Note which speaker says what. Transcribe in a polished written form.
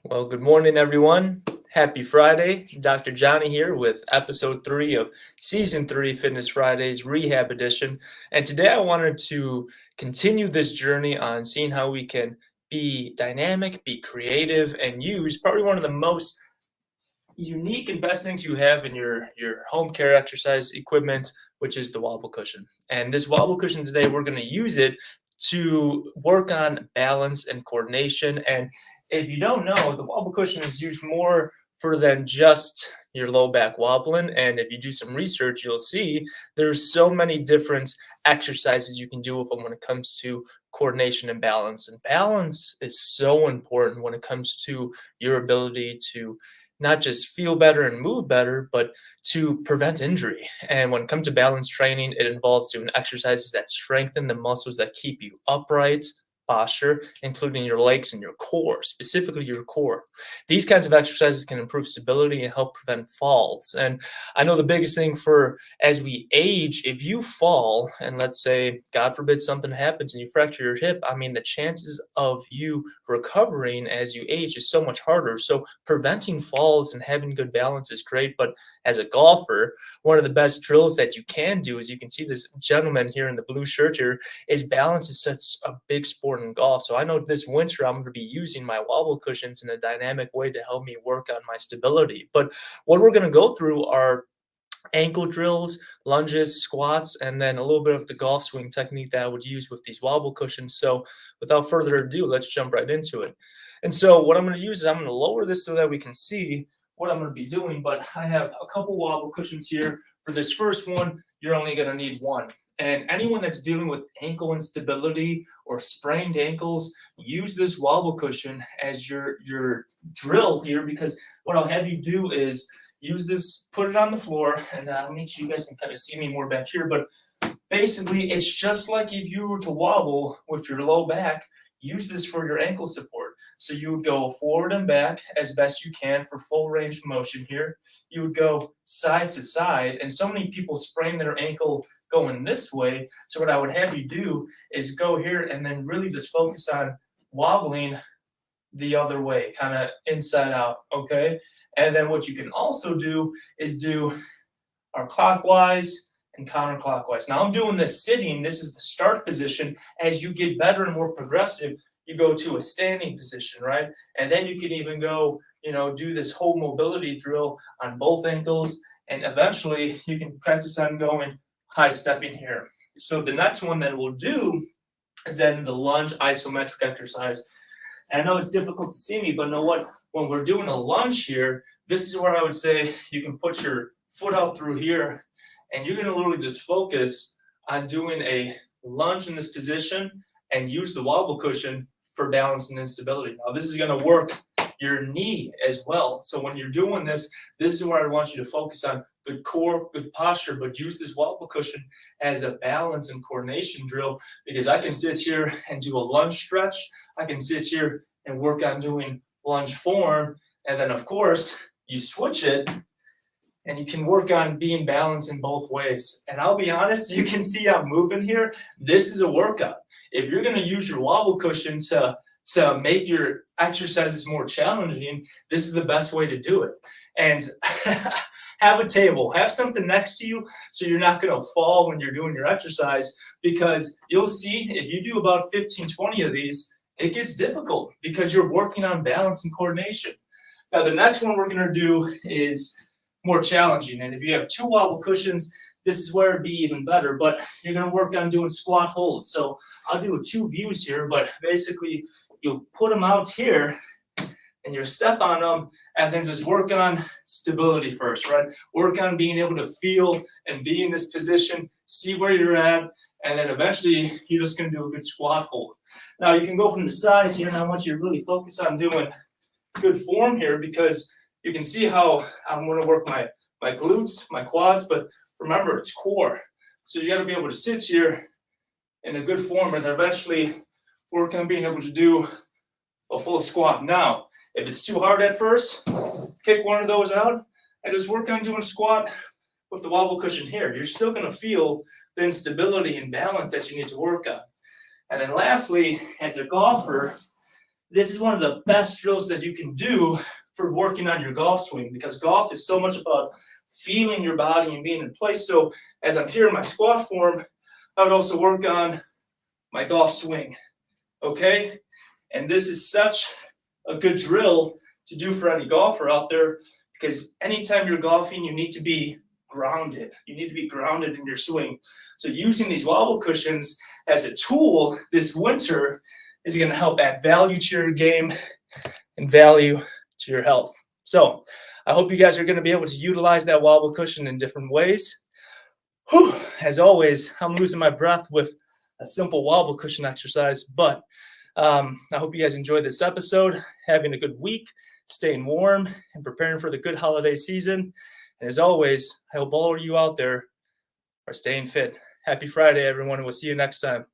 Speaker 1: Well, good morning, everyone. Happy Friday. Dr. Johnny here with episode 3 of season 3 Fitness Fridays Rehab Edition. And today I wanted to continue this journey on seeing how we can be dynamic, be creative, and use probably one of the most unique and best things you have in your home care exercise equipment, which is the wobble cushion. And this wobble cushion today, we're going to use it to work on balance and coordination. And if you don't know, the wobble cushion is used more for than just your low back wobbling. And if you do some research, you'll see there's so many different exercises you can do with them when it comes to coordination and balance. And balance is so important when it comes to your ability to not just feel better and move better, but to prevent injury. And when it comes to balance training, it involves doing exercises that strengthen the muscles that keep you upright, posture, including your legs and your core, specifically your core. These kinds of exercises can improve stability and help prevent falls. And I know the biggest thing for as we age, if you fall and let's say, God forbid, something happens and you fracture your hip, I mean, the chances of you recovering as you age is so much harder. So preventing falls and having good balance is great. But as a golfer, one of the best drills that you can do, as you can see this gentleman here in the blue shirt here, is balance is such a big sport in golf. So I know this winter I'm going to be using my wobble cushions in a dynamic way to help me work on my stability. But what we're going to go through are ankle drills, lunges, squats, and then a little bit of the golf swing technique that I would use with these wobble cushions. So without further ado, let's jump right into it. And so what I'm going to use is I'm going to lower this so that we can see what I'm going to be doing. But I have a couple wobble cushions here. For this first one, you're only going to need one. And anyone that's dealing with ankle instability or sprained ankles, use this wobble cushion as your drill here, because what I'll have you do is use this, put it on the floor, and let me sure you guys can kind of see me more back here. But basically, it's just like if you were to wobble with your low back, use this for your ankle support. So you would go forward and back as best you can for full range of motion here. You would go side to side, and so many people sprain their ankle going this way. So what I would have you do is go here and then really just focus on wobbling the other way, kind of inside out, okay? And then what you can also do is do our clockwise and counterclockwise. Now I'm doing this sitting. This is the start position. As you get better and more progressive, you go to a standing position, right? And then you can even go, do this whole mobility drill on both ankles. And eventually you can practice on going high stepping here. So the next one that we'll do is then the lunge isometric exercise. And I know it's difficult to see me, but know what? When we're doing a lunge here, this is where I would say you can put your foot out through here, and you're going to literally just focus on doing a lunge in this position and use the wobble cushion for balance and instability. Now, this is going to work your knee as well. So when you're doing this, this is where I want you to focus on good core, good posture, but use this wobble cushion as a balance and coordination drill, because I can sit here and do a lunge stretch. I can sit here and work on doing lunge form. And then, of course, you switch it and you can work on being balanced in both ways. And I'll be honest, you can see I'm moving here. This is a workout. If you're going to use your wobble cushion to make your exercises more challenging, this is the best way to do it. And have a table, have something next to you so you're not going to fall when you're doing your exercise, because you'll see if you do about 15, 20 of these, it gets difficult because you're working on balance and coordination. Now, the next one we're going to do is more challenging. And if you have two wobble cushions, this is where it'd be even better, but you're going to work on doing squat holds. So I'll do two views here, but basically you'll put them out here and you step on them, and then just work on stability first, right? Work on being able to feel and be in this position, see where you're at, and then eventually you're just going to do a good squat hold. Now you can go from the side here, and I want you to really focus on doing good form here, because you can see how I'm going to work my glutes, my quads, but remember, it's core. So you got to be able to sit here in a good form and eventually work on being able to do a full squat. Now, if it's too hard at first, kick one of those out and just work on doing a squat with the wobble cushion here. You're still going to feel the instability and balance that you need to work on. And then lastly, as a golfer, this is one of the best drills that you can do for working on your golf swing, because golf is so much about feeling your body and being in place. So as I'm here in my squat form, I would also work on my golf swing, okay? And this is such a good drill to do for any golfer out there, because anytime you're golfing, you need to be grounded. You need to be grounded in your swing. So using these wobble cushions as a tool this winter is going to help add value to your game and value to your health. So I hope you guys are going to be able to utilize that wobble cushion in different ways. Whew, as always, I'm losing my breath with a simple wobble cushion exercise, but I hope you guys enjoyed this episode, having a good week, staying warm, and preparing for the good holiday season. And as always, I hope all of you out there are staying fit. Happy Friday, everyone, and we'll see you next time.